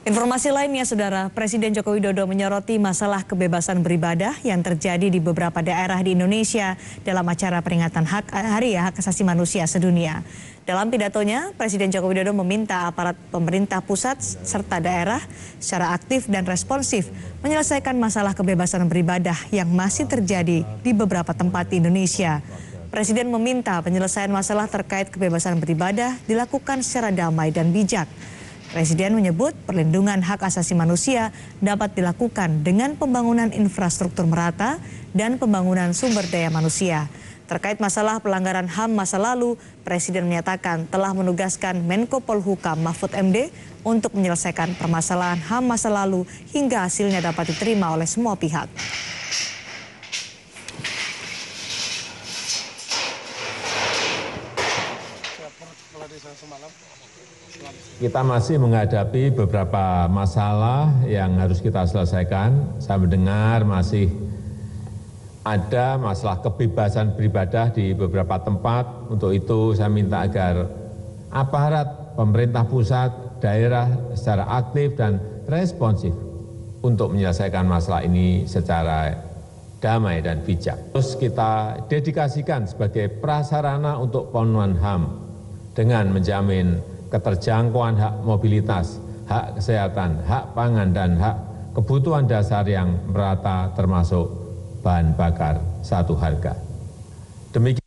Informasi lainnya, Saudara, Presiden Joko Widodo menyoroti masalah kebebasan beribadah yang terjadi di beberapa daerah di Indonesia dalam acara peringatan Hari Hak Asasi Manusia Sedunia. Dalam pidatonya, Presiden Joko Widodo meminta aparat pemerintah pusat serta daerah secara aktif dan responsif menyelesaikan masalah kebebasan beribadah yang masih terjadi di beberapa tempat di Indonesia. Presiden meminta penyelesaian masalah terkait kebebasan beribadah dilakukan secara damai dan bijak. Presiden menyebut perlindungan hak asasi manusia dapat dilakukan dengan pembangunan infrastruktur merata dan pembangunan sumber daya manusia. Terkait masalah pelanggaran HAM masa lalu, Presiden menyatakan telah menugaskan Menko Polhukam Mahfud MD untuk menyelesaikan permasalahan HAM masa lalu hingga hasilnya dapat diterima oleh semua pihak. Kita masih menghadapi beberapa masalah yang harus kita selesaikan. Saya mendengar masih ada masalah kebebasan beribadah di beberapa tempat. Untuk itu saya minta agar aparat pemerintah pusat, daerah secara aktif dan responsif untuk menyelesaikan masalah ini secara damai dan bijak. Terus kita dedikasikan sebagai prasarana untuk pemenuhan HAM dengan menjamin keterjangkauan hak mobilitas, hak kesehatan, hak pangan, dan hak kebutuhan dasar yang merata termasuk bahan bakar satu harga. Demikian